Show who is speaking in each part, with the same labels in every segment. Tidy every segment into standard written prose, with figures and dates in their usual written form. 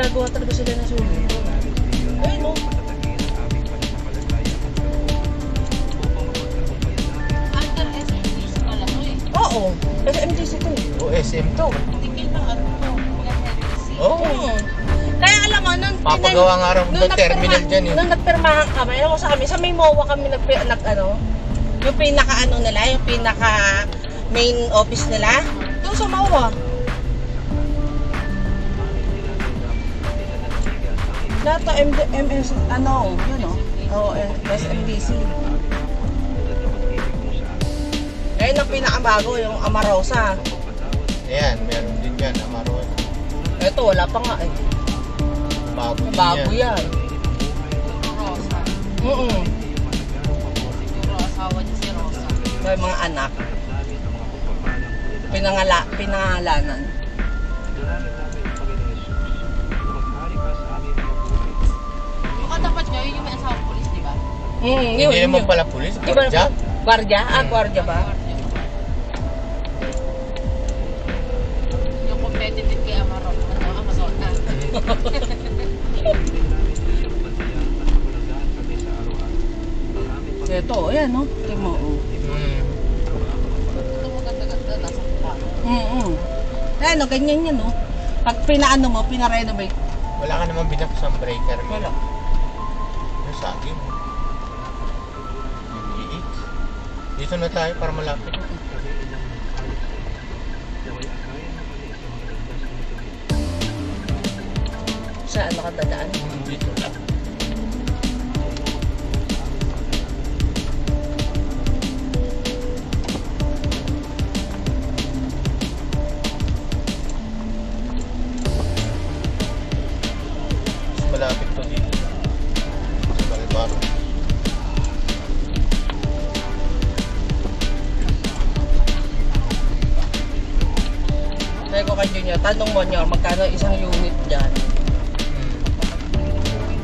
Speaker 1: gagawa talaga sila ng sulit. Ayun no.
Speaker 2: Under SMDC pala to eh.
Speaker 1: Oo, SMDC to eh.
Speaker 3: O SM to.
Speaker 2: Tingin ng ano to, PNLDC.
Speaker 3: Oo.
Speaker 1: Kaya alam mo, nung
Speaker 3: Papagawa nga raw ng terminal dyan eh.
Speaker 1: Nung nagpirmahan kami, alam mo sa amin, sa may MOA kami yung pinaka nila, yung pinaka main office nila. Doon sa MOA. Lahat to MS, yun o. Oo, SMDC. Ayun ang pinakabago, yung Amarosa.
Speaker 3: Ayan, meron din yan, Amaro.
Speaker 1: Ito, wala pa nga eh. Bago yan.
Speaker 2: Rosa.
Speaker 1: Mm-mm.
Speaker 2: Siguro asawa niya si Rosa.
Speaker 1: May mga anak. Pinangalanan.
Speaker 2: Yung katapat niya, yun yung may asawang polis, di ba?
Speaker 3: Hindi naman pala pulis, gwardiya.
Speaker 1: Gwardiya? Ah, gwardiya ba?
Speaker 2: Yung competitive kay Amazon na.
Speaker 1: Ito, ayan no? Ito mo.
Speaker 2: Ito maganda-ganda, nasa mukha.
Speaker 1: Ayan no, ganyan yan no. Pag pinaano mo, pinarenovate.
Speaker 3: Wala ka naman binapsang breaker.
Speaker 1: Wala.
Speaker 3: Yung sa akin. Dito na tayo para malapit.
Speaker 1: Saan nakatadaan?
Speaker 3: Dito. Malapit to dito. Sa Balbaro.
Speaker 1: Sabi ko kay Junior, tanong mo niyo, magkano isang unit dyan?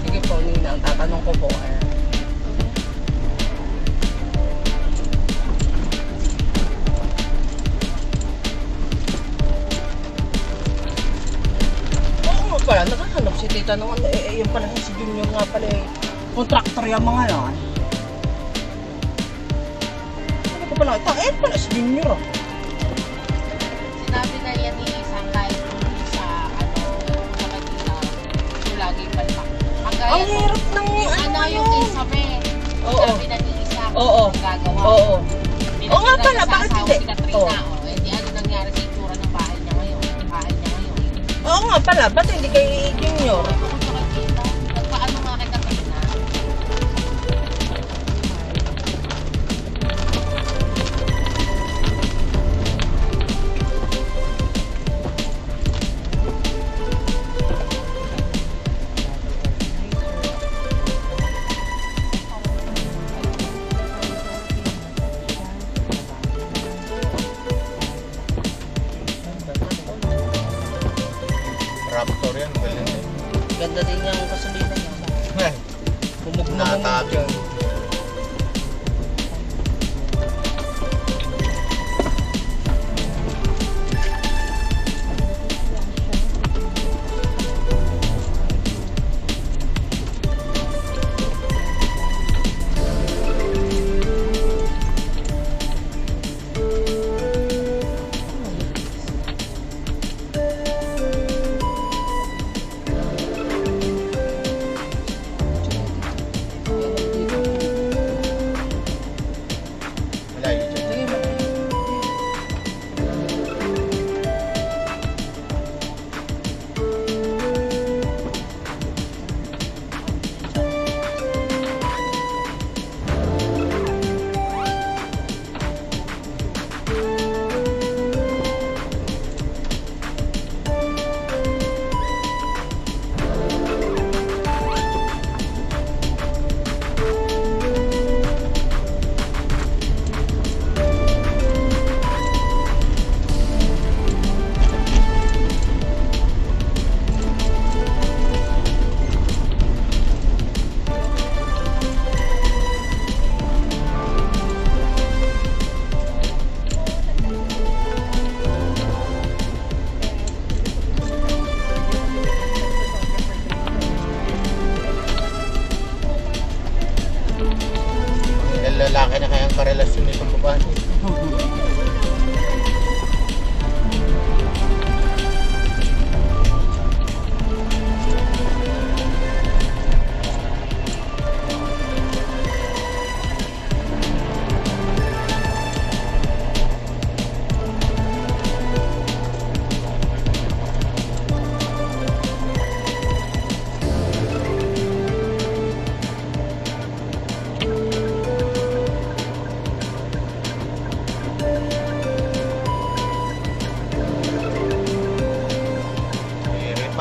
Speaker 1: Sige po, Ninang, tatanong ko po. Oo pala, nakahanap si Tita nung yun pala si Junior nga pala eh. Contractor yung mga yan. Ano ko pala, pala si Junior ah.
Speaker 2: Sinabi na yan ni isang live sa sa Manila. Yung laging palpak.
Speaker 1: Ang hirap ng
Speaker 2: Yung isabi.
Speaker 1: Oo.
Speaker 2: Sabi na ni isa.
Speaker 1: Oo.
Speaker 2: Gagawa.
Speaker 1: Oo. Oo nga pala,
Speaker 2: Sa
Speaker 1: bakit
Speaker 2: asawa
Speaker 1: hindi?
Speaker 2: si Katrina.
Speaker 1: Oo.
Speaker 2: Hindi ano nangyari sa itsura ng bahay niya ngayon.
Speaker 1: Oo nga pala, ba't hindi kay Junior?
Speaker 2: Kung sa Katrina, nagpaano nga kay Katrina?
Speaker 3: Raptor yan, galing eh.
Speaker 1: Ganda din yung kasulina niya. Bumog na
Speaker 3: Nakatabi.
Speaker 1: dyan.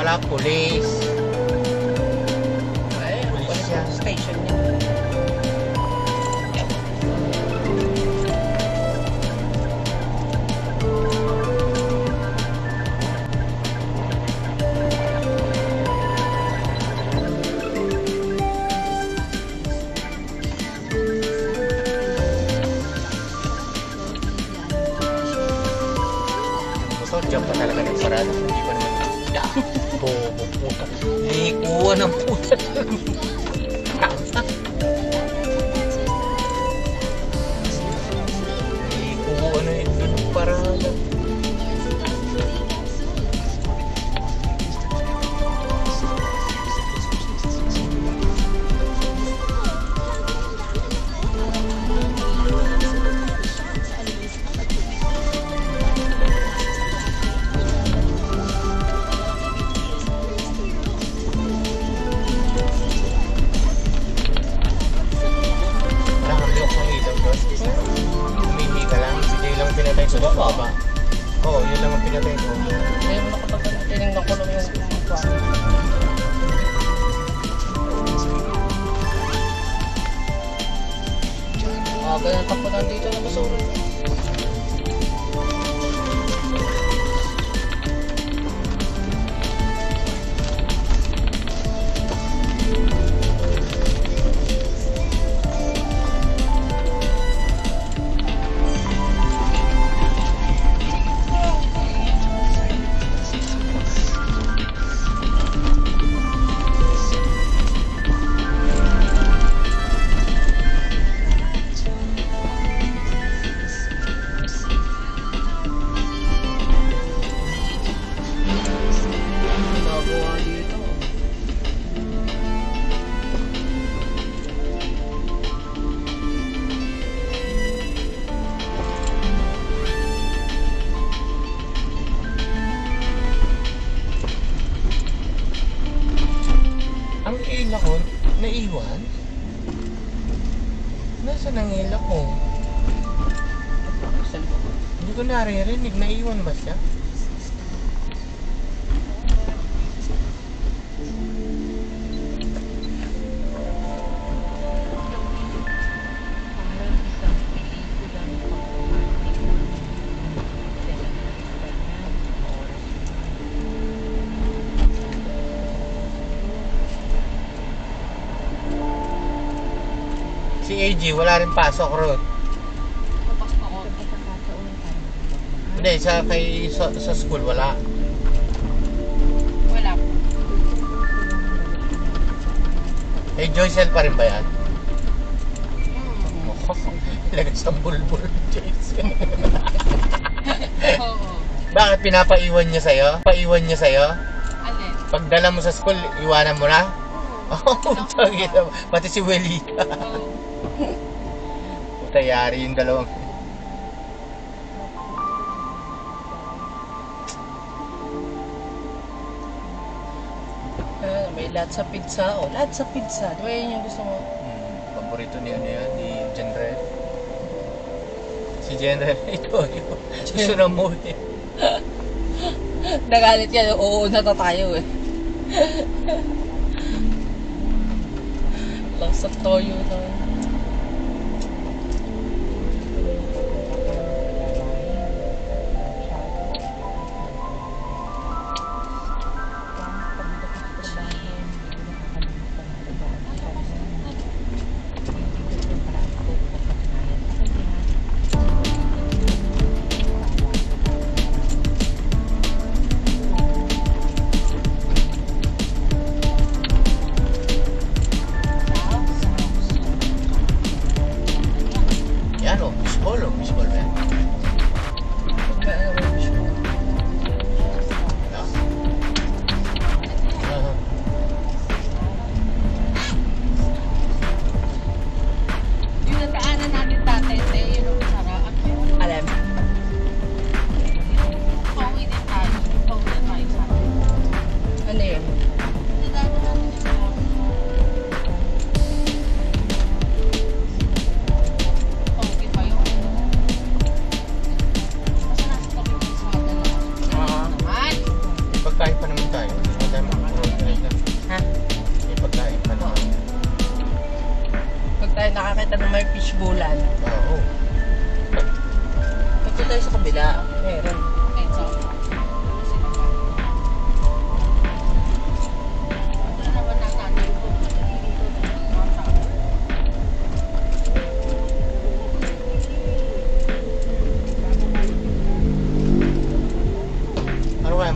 Speaker 4: pala, police.
Speaker 1: Ay,
Speaker 4: Police
Speaker 1: police
Speaker 4: siya.
Speaker 1: station niya.
Speaker 4: So, dyan pa talaga ng parada. Hindi pa naman. Bobo puta. Likuan ng puta. Likuan na yun ng parada. Nakakamilok ng ilaw doon. Umihi ka lang. Hindi lang pinatay sa baba. Oo, yun lang ang pinatay ko.
Speaker 1: Ngayon mo nakapag tinignan ko lang yung mukha. Ganyan pa po nandito na basura. Ginagawa dito.
Speaker 4: Ang ila ko, naiwan? Nasaan ang ila ko? Hindi ko naririnig. Naiwan ba siya? Si AG, wala rin pasok ron.
Speaker 2: Papasok ako.
Speaker 4: Hindi, sa school, wala.
Speaker 2: Wala po.
Speaker 4: Eh, Joycel pa rin ba yan? Ilagay sa bulbul, Joycel.
Speaker 2: Oo.
Speaker 4: Bakit pinapaiwan niya sa'yo? Paiwan niya sa'yo?
Speaker 2: Alin?
Speaker 4: Pagdala mo sa school, iwanan mo na? Oh, tagi na. Pati si Welita.
Speaker 2: Oo.
Speaker 4: Puta, yari yung dalawang.
Speaker 1: May lahat sa pizza. Oh, lahat sa pizza. Di ba yun yung gusto mo?
Speaker 4: Paborito ni ano yan, ni General. Si General, ito. Gusto na mo eh.
Speaker 1: Nagalit yan. Oo, na tayo eh. Lang sa toyo na.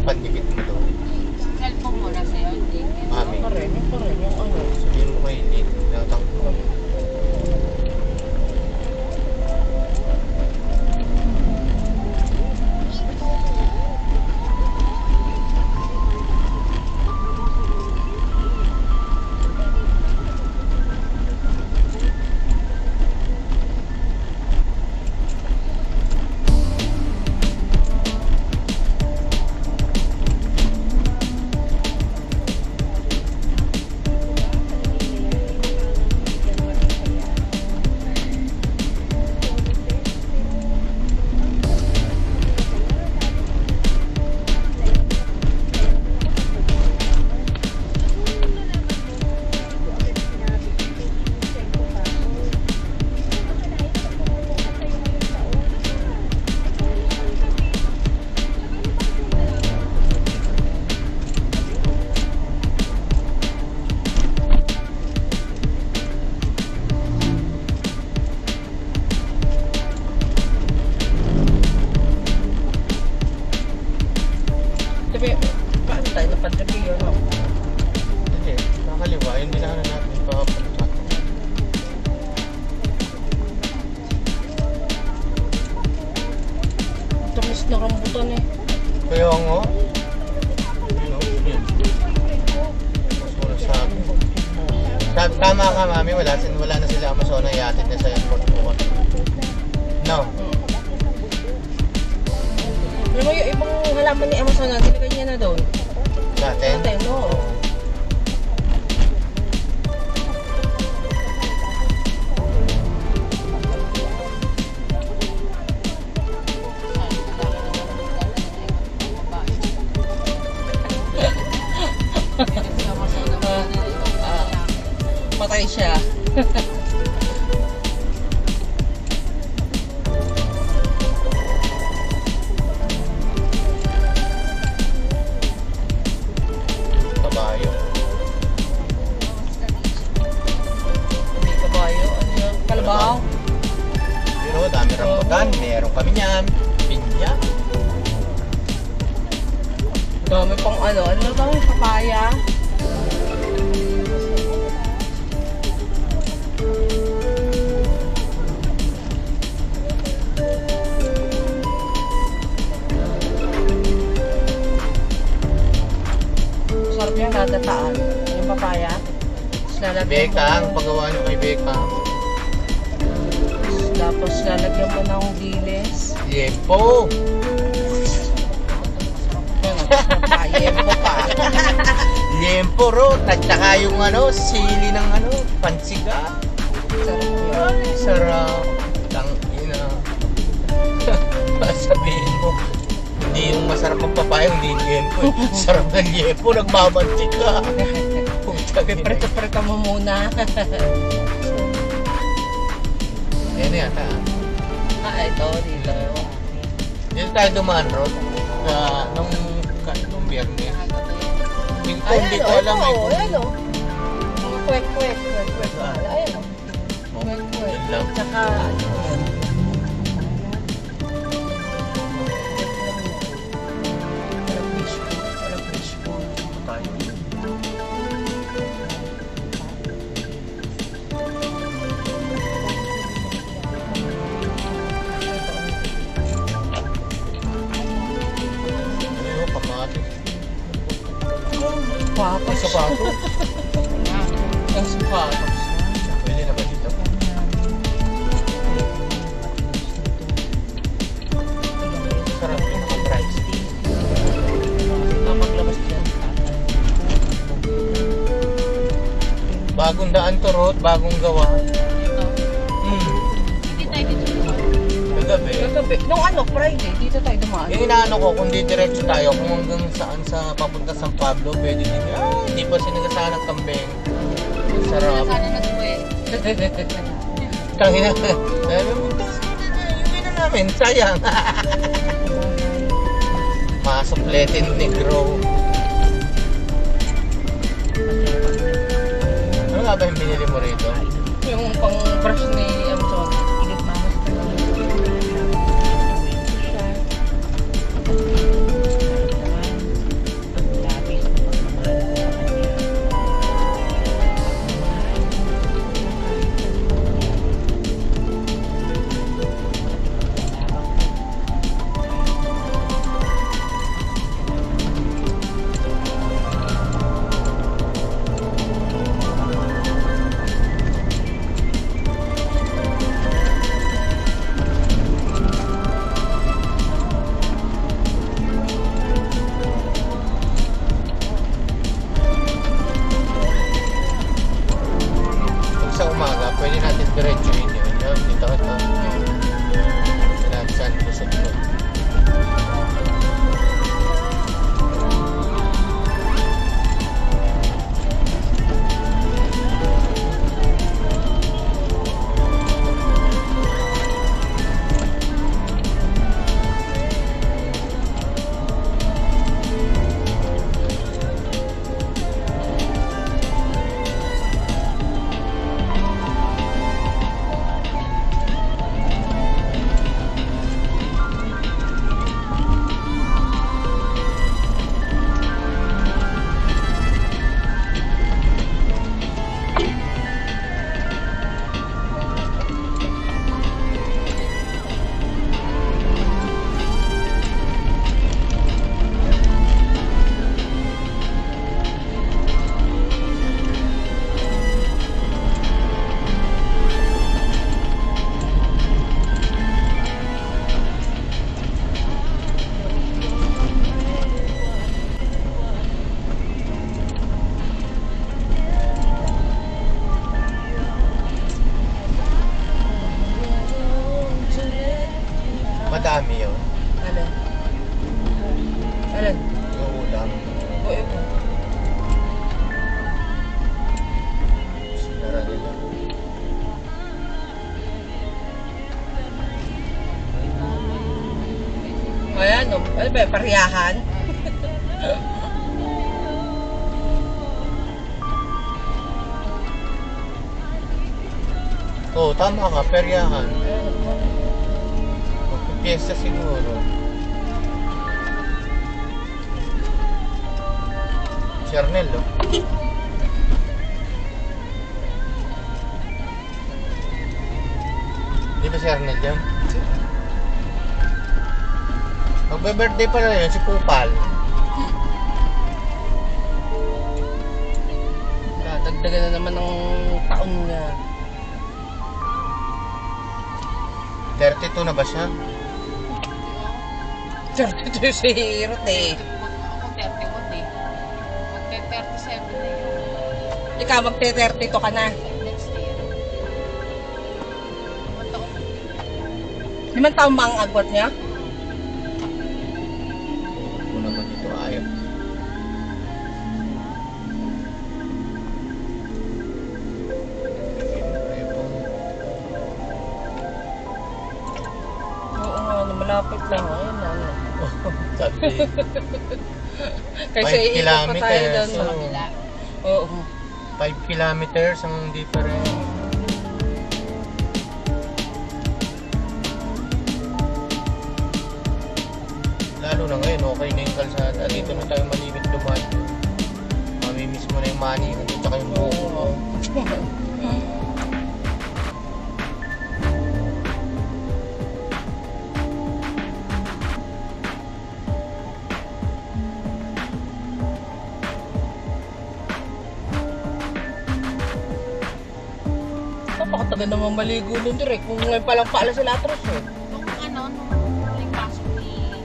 Speaker 4: ang pandikit mo doon.
Speaker 2: Cellphone mo na sa'yo, hindi.
Speaker 4: Mami,
Speaker 1: Yung pa rin, yung ano.
Speaker 4: sabihin mo kay Lid, natang ko.
Speaker 1: Sabi, paano tayo napadlabi yun? No?
Speaker 4: Hindi, kakaliwa, yung dinaanan natin papunta.
Speaker 1: Tamis na rambutan eh.
Speaker 4: Kaya nga, mas muna sabi. Tama ka, Mami, wala na sila Amazon, iatid na sa airport bukas. No?
Speaker 1: Alam mo yung ibang halaman ni Amazon na, nilagay niya na doon.
Speaker 4: Natin?
Speaker 1: Natin, no? Patay siya.
Speaker 4: Kabayo.
Speaker 1: Hindi kabayo. Ano yun? Kalabaw?
Speaker 4: Pero dami rambutan, meron kami niyan. Pinya.
Speaker 1: Dami pang ano. Ano ba? Papaya? Sarap yung dadataan. Yung papaya. Tapos lalagyan mo-
Speaker 4: Bekang, paggawa nyo kay Bekang.
Speaker 1: Tapos lalagyan mo ng dilis.
Speaker 4: Yempo!
Speaker 1: Yempo pa.
Speaker 4: Yempo ro, at saka yung ano, sili ng ano, pansiga.
Speaker 1: Sarap yun.
Speaker 4: Ay, sarap. Tangina. Sabihin mo, hindi yung masarap ang papaya, hindi yung yempo. Sarap ng yempo, nagmamantik ka. Puta ka.
Speaker 1: Prito-prito mo muna.
Speaker 4: Yan yata.
Speaker 1: Ito, dito.
Speaker 4: Dito tayo dumaan, Rod. Nung biyernes. Hindi ko alam eh.
Speaker 1: Ayan o. Kwek-kwek. Ayan o. Kwek-kwek.
Speaker 4: Yun lang.
Speaker 1: Tsaka, walang fish ball.
Speaker 4: Ano, kamatis.
Speaker 1: Papas.
Speaker 4: Sapatos.
Speaker 1: Ang sapatos.
Speaker 4: Pwede na ba dito? Sarap yung naka-price.
Speaker 1: Maglabas dyan.
Speaker 4: Bagong daan to, Rod. Bagong gawa.
Speaker 2: Hindi tayo dito.
Speaker 4: Kagabi.
Speaker 1: Kagabi. Nung ano, Friday, dito tayo dumaan.
Speaker 4: Yung inaano ko, kung di diretso tayo, kung hanggang saan sa papunta San Pablo, pwede din. Hindi pa sinagasaan ng kambing. Sarap.
Speaker 2: Sana na ito eh.
Speaker 4: Tangina. Sabi mo, yung na namin, sayang. Masupletin negro. Ano nga ba yung binili mo rito?
Speaker 1: Yung pang brush ni Amazon. pare-parehahan.
Speaker 4: Oo, tama ka, peryahan. Magpipiesta siguro. Si Arnel, oh. Di ba si Arnel dyan? Magbe-birthday pala yun, si Kupal.
Speaker 1: Dagdagan na naman ng taon niya.
Speaker 4: 32 na ba siya?
Speaker 1: 32 si Hirot eh.
Speaker 2: Ako 31 eh. Magte-37 na yun.
Speaker 1: Ikaw magte-32 ka na.
Speaker 2: Next year.
Speaker 1: 5 taon ba ang agwat niya?
Speaker 4: Ako naman dito ayaw.
Speaker 1: Oo nga, malapit lang. Ayun ano.
Speaker 4: Sabi,
Speaker 1: Kasi
Speaker 4: 5
Speaker 1: iikot pa tayo
Speaker 4: kilometers.
Speaker 1: doon.
Speaker 4: So,
Speaker 2: Nila.
Speaker 1: Oo.
Speaker 4: 5 kilometers ang difference. Lalo na ngayon, okay na yung kalsada. Dito na tayo malimit dumaan. Mamimiss mo na yung money at saka yung buko mo.
Speaker 1: Napakatagal naman maligo nun direct. Kung ngayon palang paala sa Latros eh.
Speaker 2: Nung ano, nung huling pasok ni...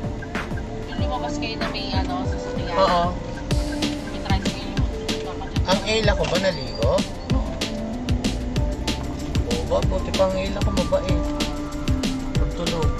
Speaker 2: Yung lumabas kayo na may ano, sasakyan.
Speaker 1: Oo.
Speaker 2: May tricycle yung nakakadyan.
Speaker 4: Ang Ela ko ba naligo? Oo ba? Buti pa ang Ela ko mabait. Pagtulog.